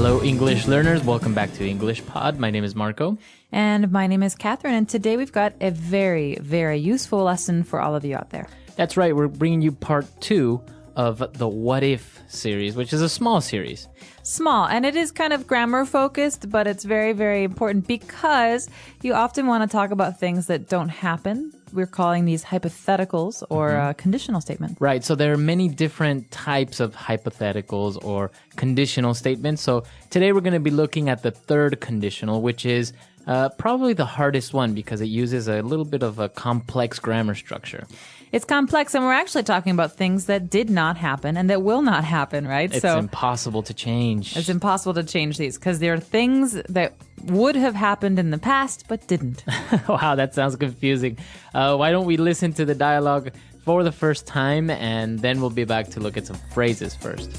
Hello, English learners. Welcome back to EnglishPod. My name is Marco. And my name is Catherine. And today we've got a very, very useful lesson for all of you out there. That's right. We're bringing you part 2 of the What If series, which is a small series. Small, and it is kind of grammar focused, but it's very, very important because you often want to talk about things that don't happen. We're calling these hypotheticals or conditional statements. Right. So there are many different types of hypotheticals or conditional statements. So today we're going to be looking at the third conditional, which is probably the hardest one because it uses a little bit of a complex grammar structure. It's complex, and we're actually talking about things that did not happen and that will not happen, right? It's impossible to change. It's impossible to change these because there are things that would have happened in the past but didn't. Wow, that sounds confusing. Why don't we listen to the dialogue for the first time, and then we'll be back to look at some phrases first.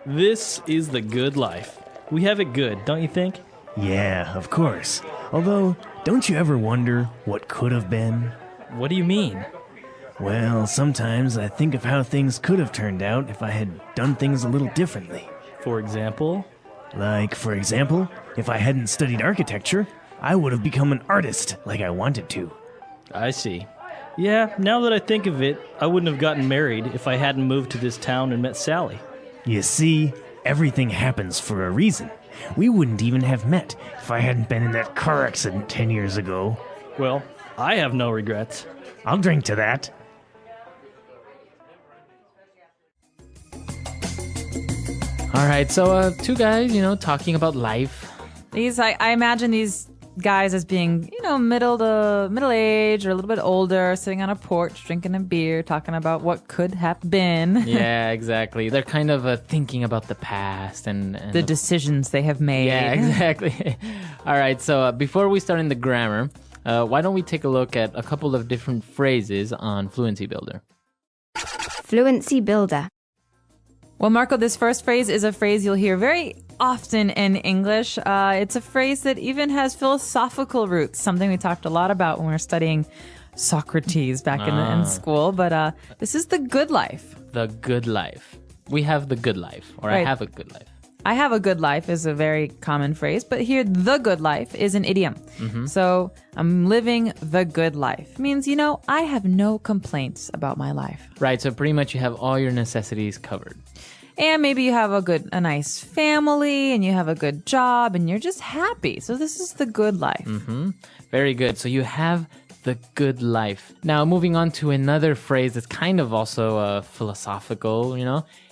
This is the good life. We have it good, don't you think? Yeah, of course. Although, don't you ever wonder what could have been? What do you mean? Well, sometimes I think of how things could have turned out if I had done things a little differently. For example? Like, for example, if I hadn't studied architecture, I would have become an artist like I wanted to. I see. Yeah, now that I think of it, I wouldn't have gotten married if I hadn't moved to this town and met Sally. You see, everything happens for a reason. We wouldn't even have met if I hadn't been in that car accident 10 years ago. Well, I have no regrets. I'll drink to that. All right, so two guys, talking about life. I imagine these guys as being, middle age or a little bit older, sitting on a porch, drinking a beer, talking about what could have been. Yeah, exactly. They're kind of thinking about the past and the decisions they have made. Yeah, exactly. All right, so before we start in the grammar, why don't we take a look at a couple of different phrases on Fluency Builder? Fluency Builder. Well, Marco, this first phrase is a phrase you'll hear very often in English. It's a phrase that even has philosophical roots, something we talked a lot about when we were studying Socrates back in school. But this is the good life. The good life. We have the good life, or Right. I have a good life. I have a good life is a very common phrase, but here, the good life is an idiom. So I'm living the good life. Means, I have no complaints about my life. Right, so pretty much you have all your necessities covered. And maybe you have a nice family and you have a good job and you're just happy. So this is the good life. Very good. So you have the good life. Now, moving on to another phrase that's kind of also philosophical,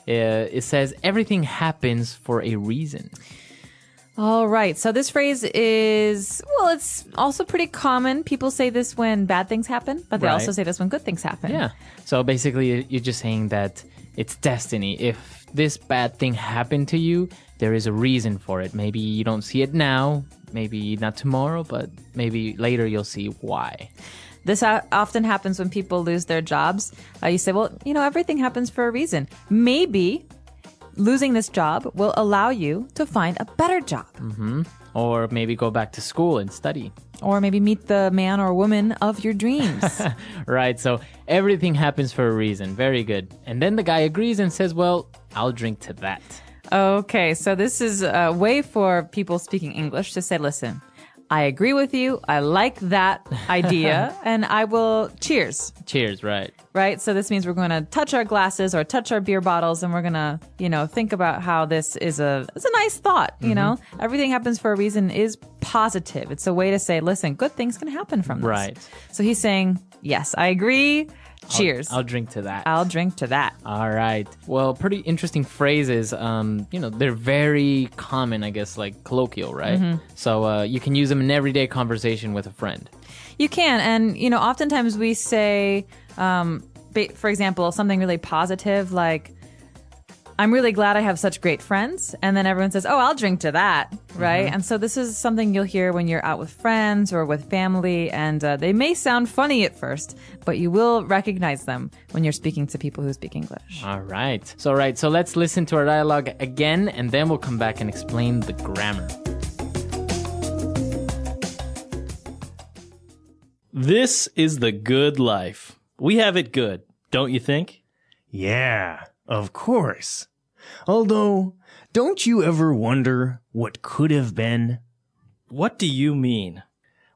It says, everything happens for a reason. All right. So this phrase is, it's also pretty common. People say this when bad things happen, but they Right. also say this when good things happen. Yeah. So basically, you're just saying that it's destiny. If this bad thing happened to you, there is a reason for it. Maybe you don't see it now, maybe not tomorrow, but maybe later you'll see why. This often happens when people lose their jobs. You say, everything happens for a reason. Maybe losing this job will allow you to find a better job. Or maybe go back to school and study. Or maybe meet the man or woman of your dreams. Right, so everything happens for a reason. Very good. And then the guy agrees and says, well, I'll drink to that. Okay, so this is a way for people speaking English to say, listen, I agree with you. I like that idea. And I will cheers. Cheers, right. Right? So this means we're going to touch our glasses or touch our beer bottles and we're going to, think about how this is it's a nice thought, Everything happens for a reason is positive. It's a way to say, listen, good things can happen from this. Right. So he's saying, yes, I agree. Cheers. I'll drink to that. I'll drink to that. All right. Well, pretty interesting phrases. They're very common, I guess, like colloquial, right? So you can use them in everyday conversation with a friend. You can. And, oftentimes we say, for example, something really positive like, I'm really glad I have such great friends. And then everyone says, oh, I'll drink to that. Right. And so this is something you'll hear when you're out with friends or with family. And they may sound funny at first, but you will recognize them when you're speaking to people who speak English. All right. So let's listen to our dialogue again, and then we'll come back and explain the grammar. This is the good life. We have it good, don't you think? Yeah, of course. Although, don't you ever wonder what could have been? What do you mean?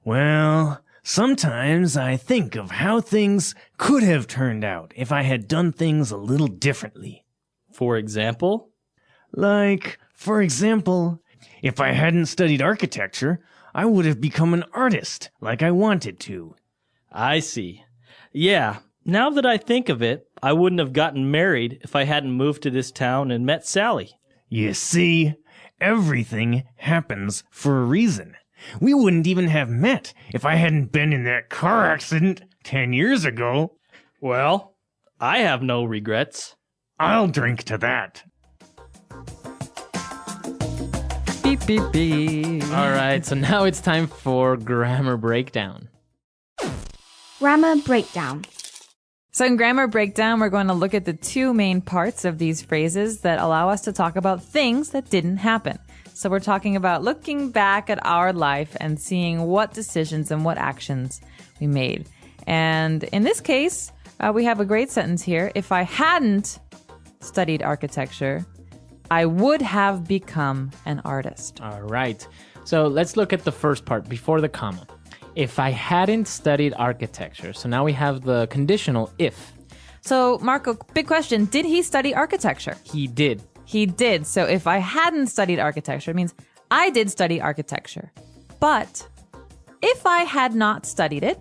Well, sometimes I think of how things could have turned out if I had done things a little differently. For example? Like, for example, if I hadn't studied architecture, I would have become an artist like I wanted to. I see. Yeah, now that I think of it, I wouldn't have gotten married if I hadn't moved to this town and met Sally. You see, everything happens for a reason. We wouldn't even have met if I hadn't been in that car accident 10 years ago. Well, I have no regrets. I'll drink to that. Beep, beep, beep. All right, so now it's time for grammar breakdown. Grammar breakdown. So in grammar breakdown, we're going to look at the two main parts of these phrases that allow us to talk about things that didn't happen. So we're talking about looking back at our life and seeing what decisions and what actions we made. And in this case, we have a great sentence here. If I hadn't studied architecture, I would have become an artist. All right, so let's look at the first part before the comma. If I hadn't studied architecture. So now we have the conditional if. So Marco, big question. Did he study architecture? He did. He did. So if I hadn't studied architecture, it means I did study architecture. But if I had not studied it,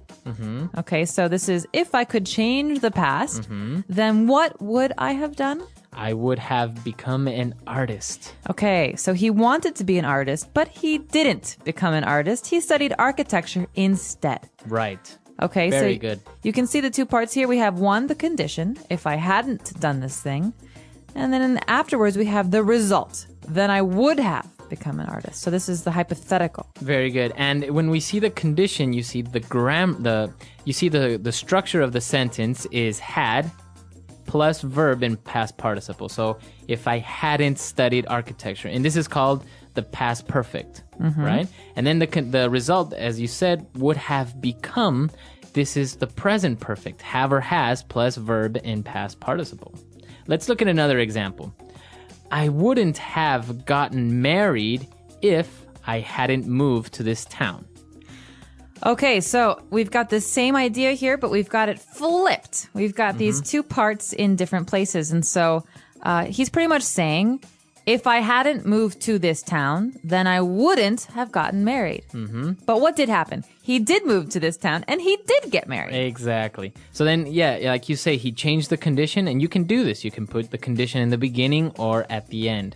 okay, so this is if I could change the past, then what would I have done? I would have become an artist. Okay, so he wanted to be an artist, but he didn't become an artist. He studied architecture instead. Right. Okay, Very so good. you can see the two parts here. We have one, the condition, if I hadn't done this thing. And then afterwards, we have the result. Then I would have become an artist. So this is the hypothetical. Very good. And when we see the condition, you see the the structure of the sentence is had plus verb in past participle. So if I hadn't studied architecture, and this is called the past perfect, right? And then the result, as you said, would have become, this is the present perfect, have or has plus verb in past participle. Let's look at another example. I wouldn't have gotten married if I hadn't moved to this town. Okay, so we've got the same idea here, but we've got it flipped. We've got these two parts in different places. And so he's pretty much saying, if I hadn't moved to this town, then I wouldn't have gotten married. But what did happen? He did move to this town, and he did get married. Exactly. So then, yeah, like you say, he changed the condition, and you can do this. You can put the condition in the beginning or at the end.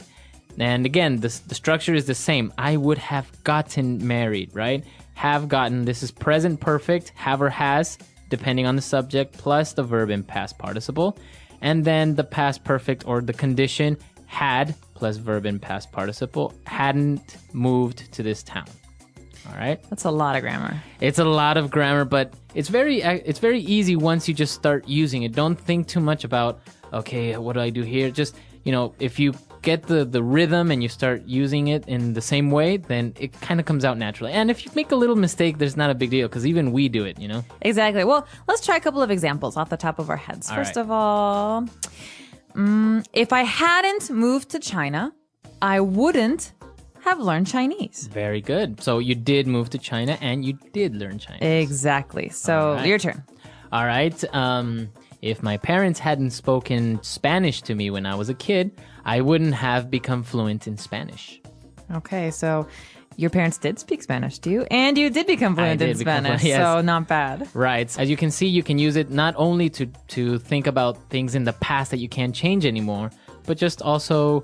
And again, the structure is the same. I would have gotten married, right? Have gotten, this is present perfect, have or has, depending on the subject, plus the verb in past participle. And then the past perfect or the condition, had plus verb in past participle, hadn't moved to this town. All right? That's a lot of grammar. It's a lot of grammar, but it's very easy once you just start using it. Don't think too much about, okay, what do I do here? Just, if you get the rhythm and you start using it in the same way, then it kind of comes out naturally. And if you make a little mistake, there's not a big deal because even we do it, Exactly. Well, let's try a couple of examples off the top of our heads. First of all, if I hadn't moved to China, I wouldn't have learned Chinese. Very good. So you did move to China and you did learn Chinese. Exactly. So your turn. All right. If my parents hadn't spoken Spanish to me when I was a kid, I wouldn't have become fluent in Spanish. Okay, so your parents did speak Spanish to you, and you did become fluent in Spanish, yes. So not bad. Right. As you can see, you can use it not only to think about things in the past that you can't change anymore, but just also,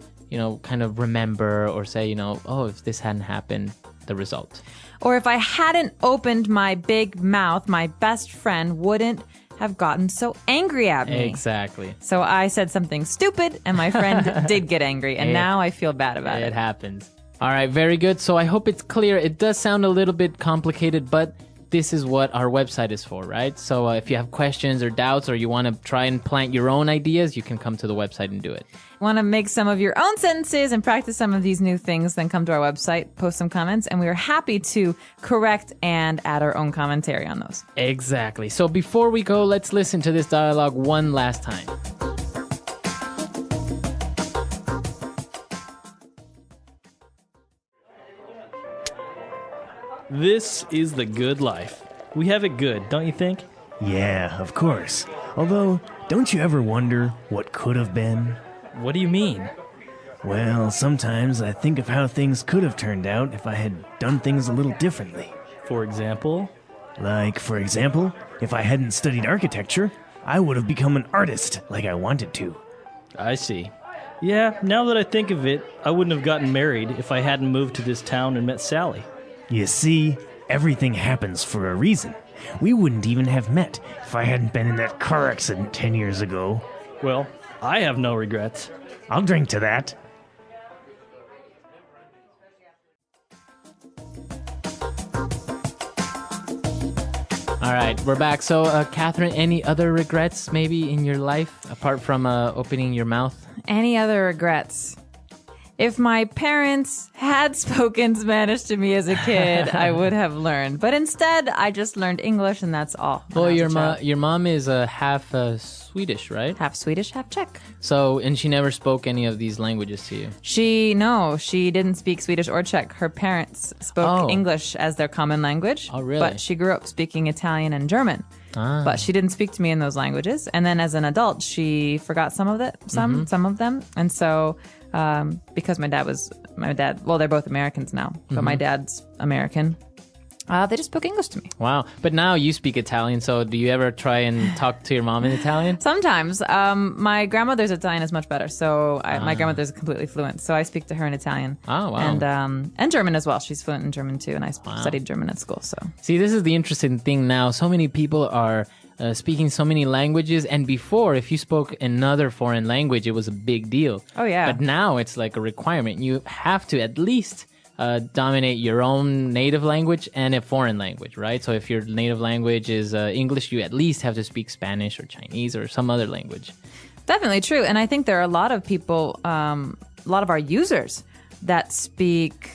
kind of remember or say, oh, if this hadn't happened, the result. Or if I hadn't opened my big mouth, my best friend wouldn't have gotten so angry at me. Exactly. So I said something stupid, and my friend did get angry, and now I feel bad about it. It happens. All right, very good. So I hope it's clear. It does sound a little bit complicated, but this is what our website is for, right? So if you have questions or doubts or you want to try and plant your own ideas, you can come to the website and do it. Want to make some of your own sentences and practice some of these new things, then come to our website, post some comments, and we are happy to correct and add our own commentary on those. Exactly. So before we go, let's listen to this dialogue one last time. This is the good life. We have it good, don't you think? Yeah, of course. Although, don't you ever wonder what could have been? What do you mean? Well, sometimes I think of how things could have turned out if I had done things a little differently. For example? Like, for example, if I hadn't studied architecture, I would have become an artist like I wanted to. I see. Yeah, now that I think of it, I wouldn't have gotten married if I hadn't moved to this town and met Sally. You see, everything happens for a reason. We wouldn't even have met if I hadn't been in that car accident 10 years ago. Well, I have no regrets. I'll drink to that. All right, we're back. So, Catherine, any other regrets maybe in your life apart from opening your mouth? Any other regrets? If my parents had spoken Spanish to me as a kid, I would have learned. But instead, I just learned English, and that's all. Well, your mom is half Swedish, right? Half Swedish, half Czech. So, and she never spoke any of these languages to you? She didn't speak Swedish or Czech. Her parents spoke English as their common language. Oh, really? But she grew up speaking Italian and German. But she didn't speak to me in those languages. And then as an adult, she forgot some of them. And so, because my dad, well, they're both Americans now, but my dad's American. They just spoke English to me. Wow. But now you speak Italian, so do you ever try and talk to your mom in Italian? Sometimes. My grandmother's Italian is much better, so my grandmother's completely fluent, so I speak to her in Italian. Oh, wow. And German as well. She's fluent in German too, and I studied German at school. So see, this is the interesting thing now. So many people are speaking so many languages, and before, if you spoke another foreign language, it was a big deal. Oh, yeah. But now it's like a requirement. You have to at least dominate your own native language and a foreign language, right? So if your native language is English, you at least have to speak Spanish or Chinese or some other language. Definitely true. And I think there are a lot of people, a lot of our users that speak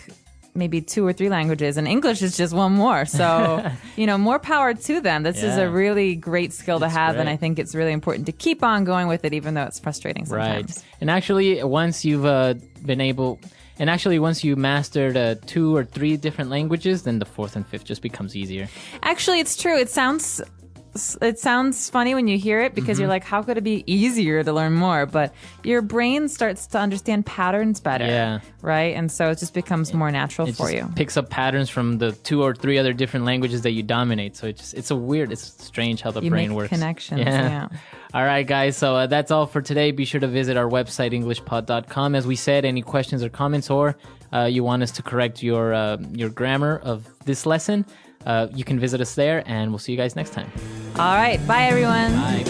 maybe 2 or 3 languages, and English is just one more. So, more power to them. This is a really great skill to have, and I think it's really important to keep on going with it, even though it's frustrating sometimes. Right. And actually, once you've once you mastered 2 or 3 different languages, then the 4th and 5th just becomes easier. Actually, it's true. It sounds funny when you hear it because you're like, how could it be easier to learn more? But your brain starts to understand patterns better. Yeah. Right? And so it just becomes more natural for you. It picks up patterns from the 2 or 3 other different languages that you dominate. So it's strange how the brain works. Connections. Yeah. All right, guys. So that's all for today. Be sure to visit our website, EnglishPod.com. As we said, any questions or comments, or you want us to correct your grammar of this lesson, you can visit us there, and we'll see you guys next time. All right. Bye, everyone. Bye.